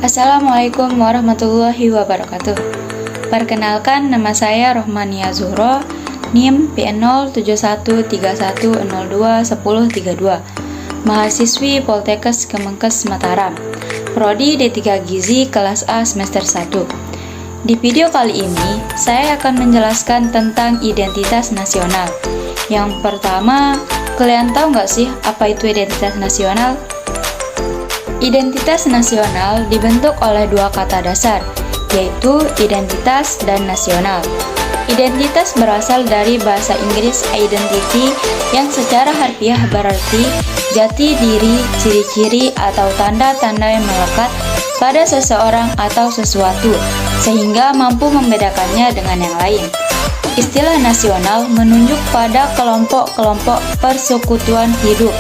Assalamualaikum warahmatullahi wabarakatuh. Perkenalkan, nama saya Rohmania Zuhro, NIM P07131021032, mahasiswi Poltekkes Kemenkes Mataram, Prodi D3 Gizi kelas A semester 1. Di video kali ini, saya akan menjelaskan tentang identitas nasional. Yang pertama, kalian tahu nggak sih apa itu identitas nasional? Identitas nasional dibentuk oleh dua kata dasar, yaitu identitas dan nasional. Identitas berasal dari bahasa Inggris identity yang secara harfiah berarti jati diri, ciri-ciri atau tanda-tanda yang melekat pada seseorang atau sesuatu, sehingga mampu membedakannya dengan yang lain. Istilah nasional menunjuk pada kelompok-kelompok persekutuan hidup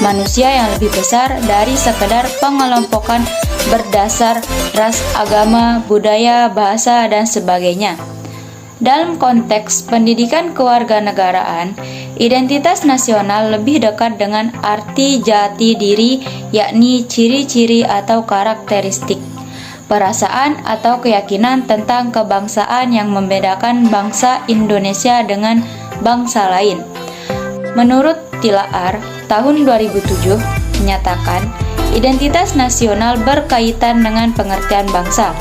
manusia yang lebih besar dari sekedar pengelompokan berdasar ras, agama, budaya, bahasa, dan sebagainya. Dalam konteks pendidikan kewarganegaraan, identitas nasional lebih dekat dengan arti jati diri, yakni ciri-ciri atau karakteristik, perasaan atau keyakinan tentang kebangsaan yang membedakan bangsa Indonesia dengan bangsa lain. Menurut Tilaar tahun 2007 menyatakan identitas nasional berkaitan dengan pengertian bangsa.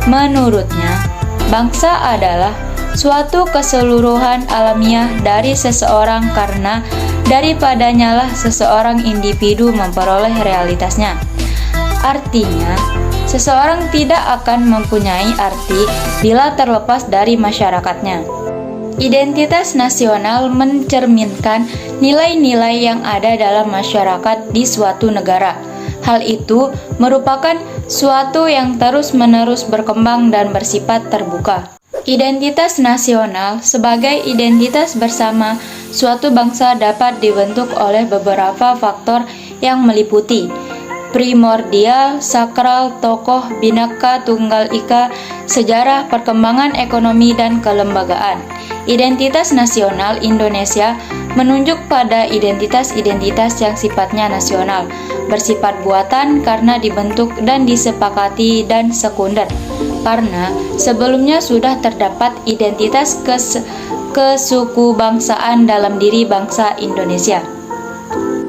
Menurutnya, bangsa adalah suatu keseluruhan alamiah dari seseorang karena daripadanya lah seseorang individu memperoleh realitasnya. Artinya, seseorang tidak akan mempunyai arti bila terlepas dari masyarakatnya. Identitas nasional mencerminkan nilai-nilai yang ada dalam masyarakat di suatu negara. Hal itu merupakan suatu yang terus-menerus berkembang dan bersifat terbuka. Identitas nasional sebagai identitas bersama suatu bangsa dapat dibentuk oleh beberapa faktor yang meliputi primordial, sakral, tokoh, bineka tunggal ika, sejarah, perkembangan ekonomi, dan kelembagaan. Identitas nasional Indonesia menunjuk pada identitas-identitas yang sifatnya nasional, bersifat buatan karena dibentuk dan disepakati, dan sekunder karena sebelumnya sudah terdapat identitas kesukubangsaan dalam diri bangsa Indonesia.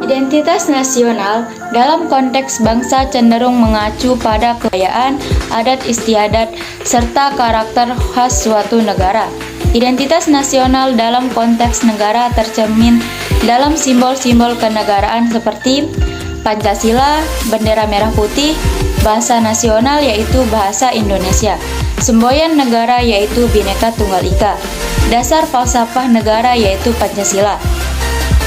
Identitas nasional dalam konteks bangsa cenderung mengacu pada kebudayaan, adat istiadat, serta karakter khas suatu negara. Identitas nasional dalam konteks negara tercermin dalam simbol-simbol kenegaraan seperti Pancasila, bendera merah putih, bahasa nasional yaitu bahasa Indonesia, semboyan negara yaitu Bhinneka Tunggal Ika, dasar falsafah negara yaitu Pancasila,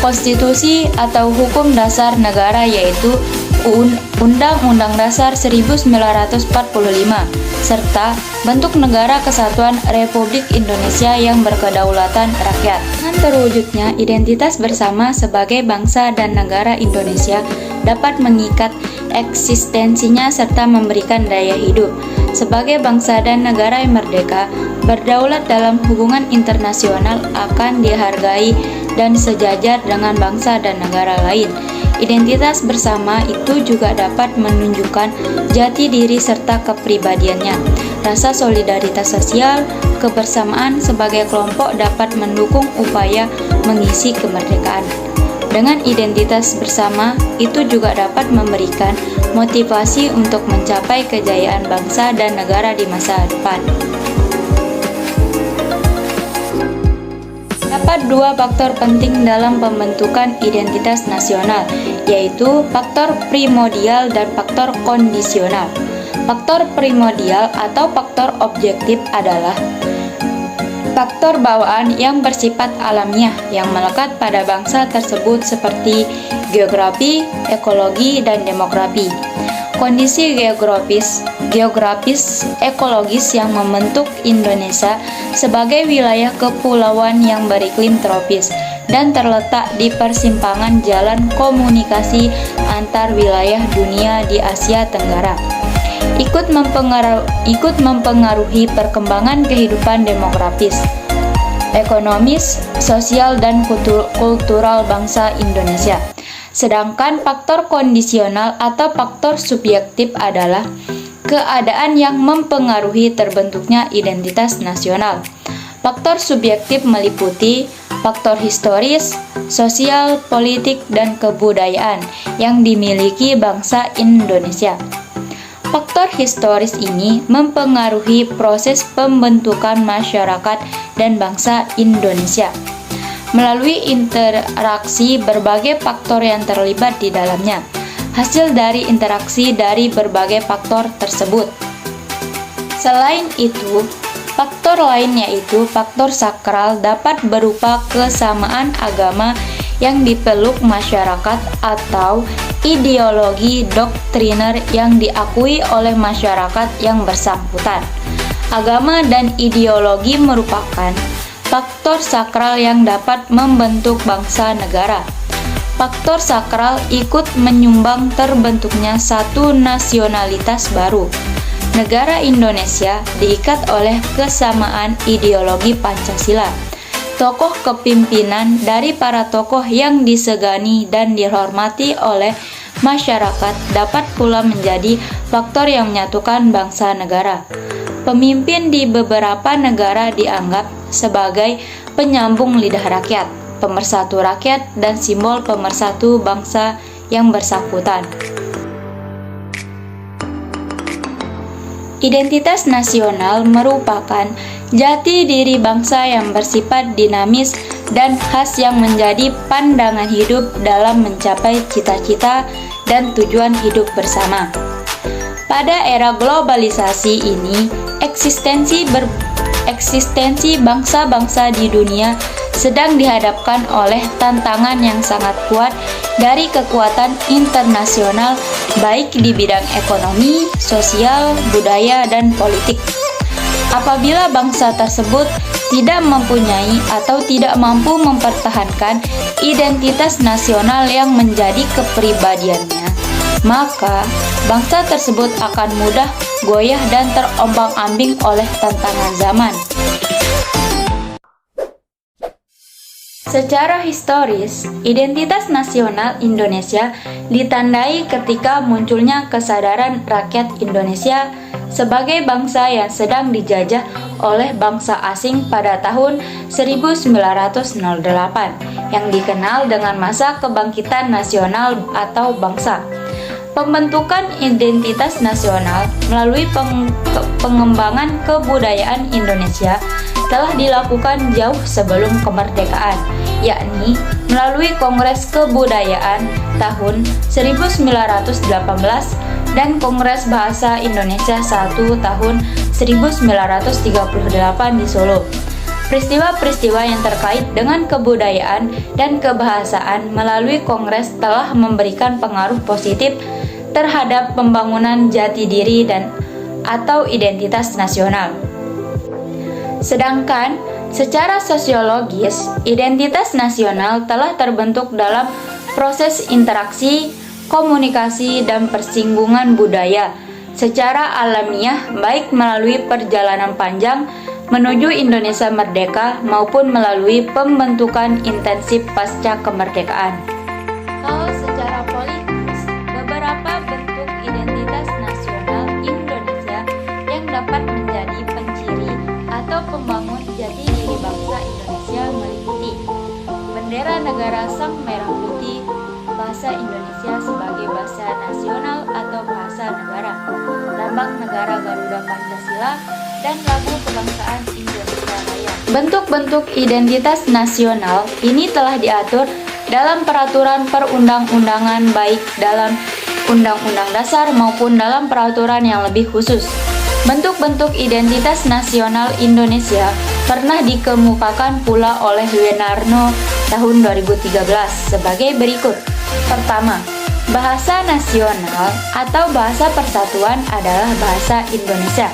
konstitusi atau hukum dasar negara yaitu Undang-Undang Dasar 1945, serta bentuk negara kesatuan Republik Indonesia yang berkedaulatan rakyat. Dengan terwujudnya identitas bersama sebagai bangsa dan negara Indonesia dapat mengikat eksistensinya serta memberikan daya hidup. Sebagai bangsa dan negara yang merdeka, berdaulat dalam hubungan internasional akan dihargai dan sejajar dengan bangsa dan negara lain. Identitas bersama itu juga dapat menunjukkan jati diri serta kepribadiannya. Rasa solidaritas sosial, kebersamaan sebagai kelompok dapat mendukung upaya mengisi kemerdekaan. Dengan identitas bersama, itu juga dapat memberikan motivasi untuk mencapai kejayaan bangsa dan negara di masa depan. Terdapat dua faktor penting dalam pembentukan identitas nasional, yaitu faktor primordial dan faktor kondisional. Faktor primordial atau faktor objektif adalah faktor bawaan yang bersifat alamiah yang melekat pada bangsa tersebut seperti geografi, ekologi, dan demografi. Kondisi geografis, ekologis yang membentuk Indonesia sebagai wilayah kepulauan yang beriklim tropis dan terletak di persimpangan jalan komunikasi antar wilayah dunia di Asia Tenggara. Ikut mempengaruhi perkembangan kehidupan demografis, ekonomis, sosial, dan kultural bangsa Indonesia. Sedangkan faktor kondisional atau faktor subjektif adalah keadaan yang mempengaruhi terbentuknya identitas nasional. Faktor subjektif meliputi faktor historis, sosial, politik, dan kebudayaan yang dimiliki bangsa Indonesia. Faktor historis ini mempengaruhi proses pembentukan masyarakat dan bangsa Indonesia melalui interaksi berbagai faktor yang terlibat di dalamnya. Hasil dari interaksi dari berbagai faktor tersebut. Selain itu, faktor lain yaitu faktor sakral dapat berupa kesamaan agama yang dipeluk masyarakat atau ideologi doktriner yang diakui oleh masyarakat yang bersangkutan. Agama dan ideologi merupakan faktor sakral yang dapat membentuk bangsa negara. Faktor sakral ikut menyumbang terbentuknya satu nasionalitas baru. Negara Indonesia diikat oleh kesamaan ideologi Pancasila. Tokoh kepimpinan dari para tokoh yang disegani dan dihormati oleh masyarakat dapat pula menjadi faktor yang menyatukan bangsa negara. Pemimpin di beberapa negara dianggap sebagai penyambung lidah rakyat, pemersatu rakyat, dan simbol pemersatu bangsa yang bersangkutan. Identitas nasional merupakan jati diri bangsa yang bersifat dinamis dan khas yang menjadi pandangan hidup dalam mencapai cita-cita dan tujuan hidup bersama. Pada era globalisasi ini, eksistensi bangsa-bangsa di dunia sedang dihadapkan oleh tantangan yang sangat kuat dari kekuatan internasional baik di bidang ekonomi, sosial, budaya, dan politik. Apabila bangsa tersebut tidak mempunyai atau tidak mampu mempertahankan identitas nasional yang menjadi kepribadiannya, maka bangsa tersebut akan mudah goyah dan terombang-ambing oleh tantangan zaman. Secara historis, identitas nasional Indonesia ditandai ketika munculnya kesadaran rakyat Indonesia sebagai bangsa yang sedang dijajah oleh bangsa asing pada tahun 1908 yang dikenal dengan masa kebangkitan nasional atau bangsa. Pembentukan identitas nasional melalui pengembangan kebudayaan Indonesia telah dilakukan jauh sebelum kemerdekaan, yakni melalui Kongres Kebudayaan tahun 1918 dan Kongres Bahasa Indonesia I tahun 1938 di Solo. Peristiwa-peristiwa yang terkait dengan kebudayaan dan kebahasaan melalui Kongres telah memberikan pengaruh positif terhadap pembangunan jati diri dan atau identitas nasional. Sedangkan secara sosiologis, identitas nasional telah terbentuk dalam proses interaksi, komunikasi, dan persinggungan budaya secara alamiah baik melalui perjalanan panjang menuju Indonesia merdeka maupun melalui pembentukan intensif pasca kemerdekaan. Kalau secara politis, beberapa bentuk identitas nasional Indonesia yang dapat menjadi penciri atau pembangun jati diri bangsa Indonesia meliputi bendera negara sang merah putih, bahasa Indonesia sebagai bahasa nasional atau bahasa negara, lambang negara Garuda Pancasila, dan lagu kebangsaan Indonesia Raya. Bentuk-bentuk identitas nasional ini telah diatur dalam peraturan perundang-undangan baik dalam Undang-Undang Dasar maupun dalam peraturan yang lebih khusus. Bentuk-bentuk identitas nasional Indonesia pernah dikemukakan pula oleh Wenarno tahun 2013 sebagai berikut. Pertama, bahasa nasional atau bahasa persatuan adalah bahasa Indonesia.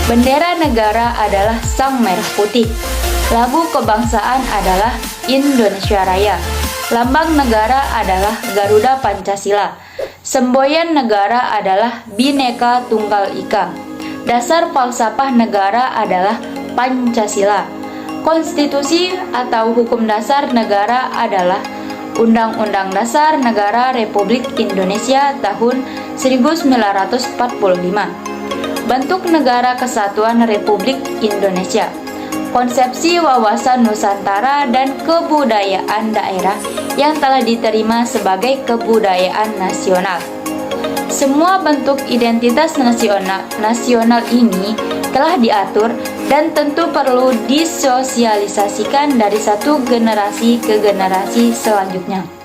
Bendera negara adalah sang merah putih. Lagu kebangsaan adalah Indonesia Raya. Lambang negara adalah Garuda Pancasila. Semboyan negara adalah Bhinneka Tunggal Ika. Dasar falsafah negara adalah Pancasila. Konstitusi atau hukum dasar negara adalah Undang-Undang Dasar Negara Republik Indonesia tahun 1945. bentuk negara kesatuan Republik Indonesia, konsepsi wawasan Nusantara dan kebudayaan daerah yang telah diterima sebagai kebudayaan nasional. Semua bentuk identitas nasional ini telah diatur dan tentu perlu disosialisasikan dari satu generasi ke generasi selanjutnya.